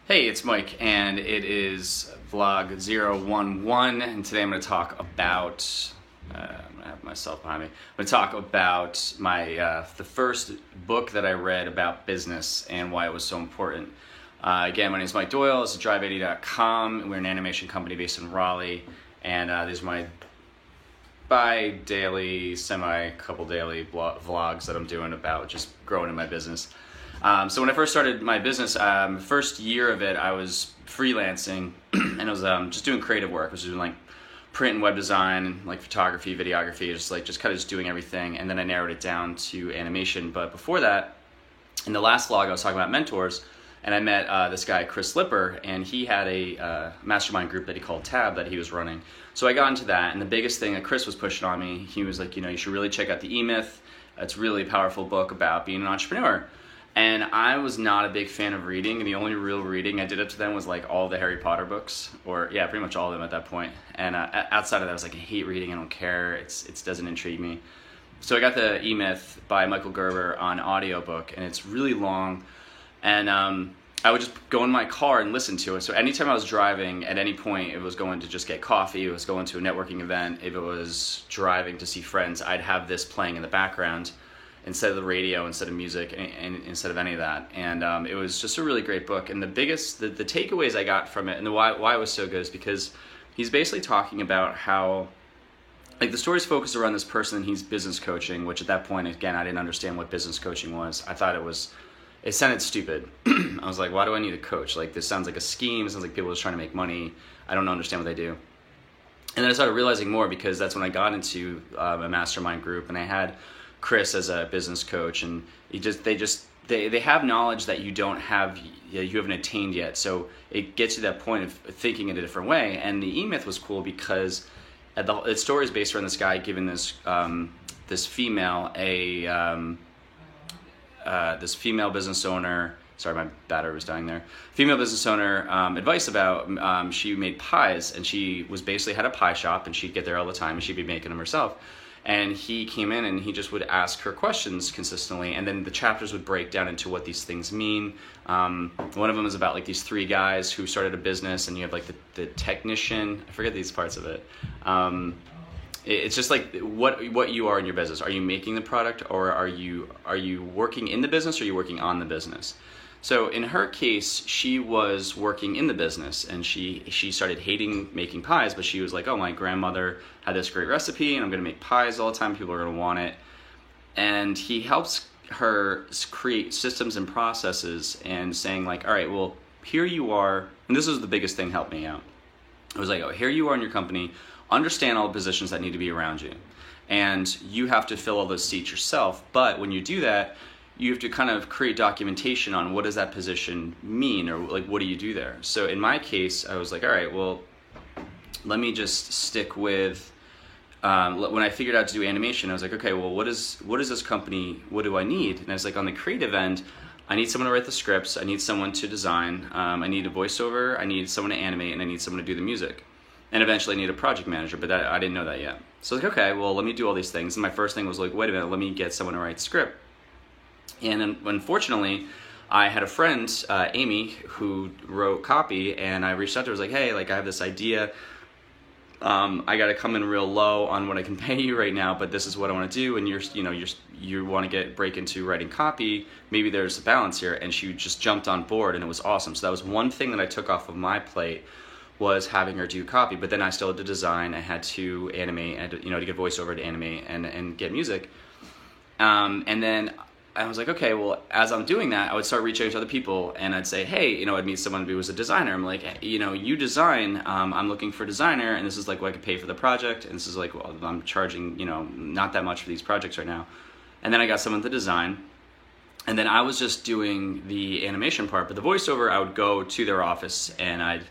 Hey, it's Mike, and it is vlog 011, and today I'm going to talk about, I'm going to have myself behind me, I'm going to talk about the first book that I read about business and why it was so important. Again, my name is Mike Doyle, this is Drive80.com, we're an animation company based in Raleigh, and these are my bi-daily, semi-couple daily vlogs that I'm doing about just growing in my business. So when I first started my business, first year of it, I was freelancing and I was just doing creative work. I was doing like print and web design, like photography, videography, just kind of doing everything. And then I narrowed it down to animation. But before that, in the last vlog, I was talking about mentors, and I met this guy, Chris Lipper, and he had a mastermind group that he called Tab that he was running. So I got into that, and the biggest thing that Chris was pushing on me, he was like, you should really check out the E-Myth. It's a really powerful book about being an entrepreneur. And I was not a big fan of reading, and the only real reading I did up to then was like all the Harry Potter books, or yeah, pretty much all of them at that point. And outside of that, I was like, I hate reading, I don't care, it doesn't intrigue me. So I got the E-Myth by Michael Gerber on audiobook, and it's really long, and I would just go in my car and listen to it. So anytime I was driving, at any point, it was going to just get coffee, it was going to a networking event, if it was driving to see friends, I'd have this playing in the background instead of the radio, instead of music, and instead of any of that. And it was just a really great book. And the takeaways I got from it, and why it was so good, is because he's basically talking about how, like, the story's focused around this person he's business coaching, which at that point, again, I didn't understand what business coaching was. I thought it sounded stupid. I was like, why do I need a coach? Like, this sounds like a scheme, it sounds like people are just trying to make money. I don't understand what they do. And then I started realizing more, because that's when I got into a mastermind group, and I had Chris as a business coach, and they have knowledge that you haven't attained yet, so it gets to that point of thinking in a different way. And the E-Myth was cool because the story is based around this guy giving this female business owner, sorry, my battery was dying there, female business owner advice about, she made pies, and she was basically had a pie shop, and she'd get there all the time, and she'd be making them herself. And he came in and he just would ask her questions consistently, and then the chapters would break down into what these things mean. One of them is about like these three guys who started a business, and you have like the technician, I forget these parts of it. It's just like what you are in your business. Are you making the product, or are you working in the business, or are you working on the business? So in her case, she was working in the business, and she started hating making pies, but she was like, oh, my grandmother had this great recipe, and I'm going to make pies all the time, people are going to want it. And he helps her create systems and processes, and saying like, all right, well, here you are, and this was the biggest thing helped me out. It was like, oh, here you are in your company, understand all the positions that need to be around you, and you have to fill all those seats yourself, but when you do that, you have to kind of create documentation on what does that position mean, or like what do you do there. So in my case, I was like, all right, well, let me just stick with, when I figured out to do animation, I was like, okay, well, what is this company, what do I need? And I was like, on the creative end, I need someone to write the scripts, I need someone to design, I need a voiceover, I need someone to animate, and I need someone to do the music. And eventually I need a project manager, but I didn't know that yet. So I was like, okay, well, let me do all these things. And my first thing was like, wait a minute, let me get someone to write script. And unfortunately, I had a friend, Amy, who wrote copy, and I reached out to her. I was like, hey, like, I have this idea. I got to come in real low on what I can pay you right now, but this is what I want to do, and you want to break into writing copy. Maybe there's a balance here. And she just jumped on board, and it was awesome. So that was one thing that I took off of my plate, was having her do copy. But then I still had to design. I had to animate, and to get voiceover, to animate and get music. And then I was like, okay, well, as I'm doing that, I would start reaching out to other people, and I'd say, hey, I'd meet someone who was a designer. I'm like, you design, I'm looking for a designer, and this is like what I could pay for the project, and this is like, well, I'm charging, not that much for these projects right now. And then I got someone to design, and then I was just doing the animation part, but the voiceover, I would go to their office, and I'd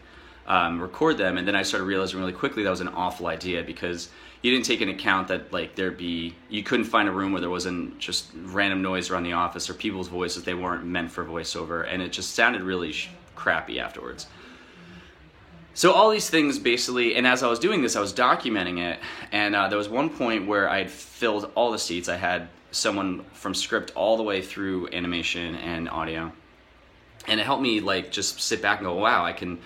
record them, and then I started realizing really quickly that was an awful idea, because you didn't take into account that like you couldn't find a room where there wasn't just random noise around the office, or people's voices, they weren't meant for voiceover, and it just sounded really crappy afterwards. So all these things basically, and as I was doing this, I was documenting it, and there was one point where I had filled all the seats. I had someone from script all the way through animation and audio. And it helped me like just sit back and go, wow, I can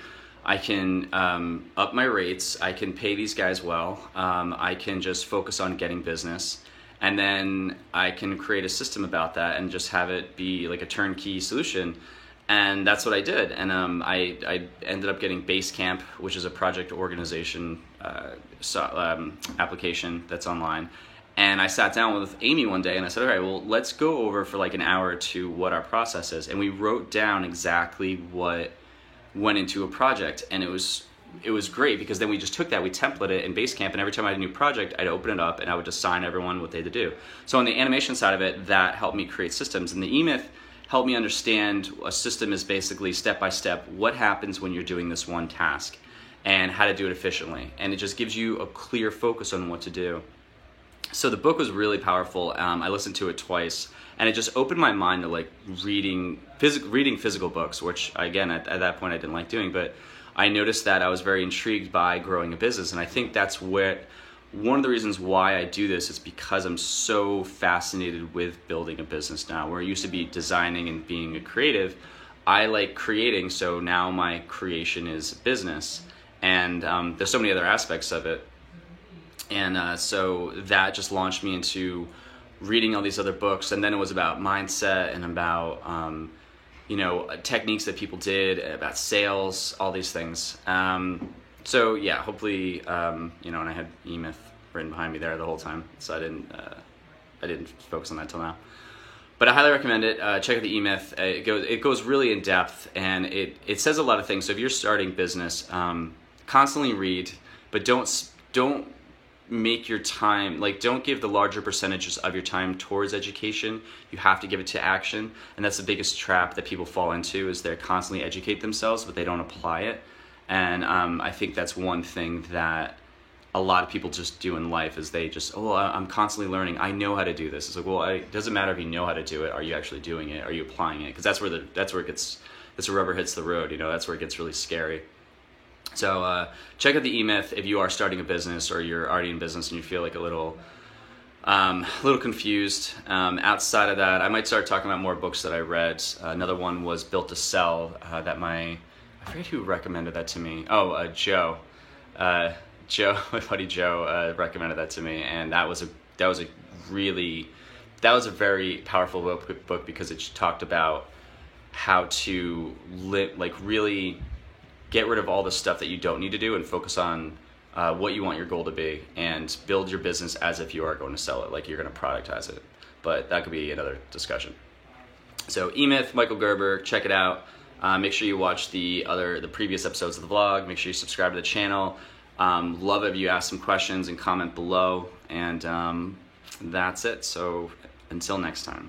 up my rates. I can pay these guys well. I can just focus on getting business, and then I can create a system about that and just have it be like a turnkey solution. And that's what I did. And I ended up getting Basecamp, which is a project organization application that's online. And I sat down with Amy one day and I said, all right, well, let's go over for like an hour or two what our process is. And we wrote down exactly what went into a project. And it was great because then we just took that, we templated it in Basecamp, and every time I had a new project, I'd open it up and I would assign everyone what they had to do. So on the animation side of it, that helped me create systems. And the eMyth helped me understand a system is basically step by step what happens when you're doing this one task and how to do it efficiently. And it just gives you a clear focus on what to do. So the book was really powerful. I listened to it twice, and it just opened my mind to like reading physical books, which again at that point I didn't like doing, but I noticed that I was very intrigued by growing a business. And I think that's where one of the reasons why I do this is because I'm so fascinated with building a business now. Where I used to be designing and being a creative, I like creating, so now my creation is business. And there's so many other aspects of it. And so that just launched me into reading all these other books. And then it was about mindset and about, techniques that people did, about sales, all these things. So yeah, hopefully, and I had eMyth written behind me there the whole time. So I didn't focus on that till now. But I highly recommend it. Check out the eMyth. It goes really in depth, and it says a lot of things. So if you're starting business, constantly read, but don't make your time, like don't give the larger percentages of your time towards education. You have to give it to action. And that's the biggest trap that people fall into, is they constantly educate themselves, but they don't apply it. And I think that's one thing that a lot of people just do in life, is they just, I'm constantly learning. I know how to do this. It's like, well, it doesn't matter if you know how to do it. Are you actually doing it? Are you applying it? Because that's where the rubber hits the road. That's where it gets really scary. So check out the eMyth if you are starting a business or you're already in business and you feel like a little confused. Outside of that, I might start talking about more books that I read. Another one was Built to Sell that I forget who recommended that to me. Joe. My buddy Joe recommended that to me, and that was a very powerful book because it talked about how to really get rid of all the stuff that you don't need to do and focus on what you want your goal to be, and build your business as if you are going to sell it, like you're going to productize it. But that could be another discussion. So eMyth, Michael Gerber, check it out. Make sure you watch the previous episodes of the vlog. Make sure you subscribe to the channel. Love it if you ask some questions and comment below. And that's it. So until next time.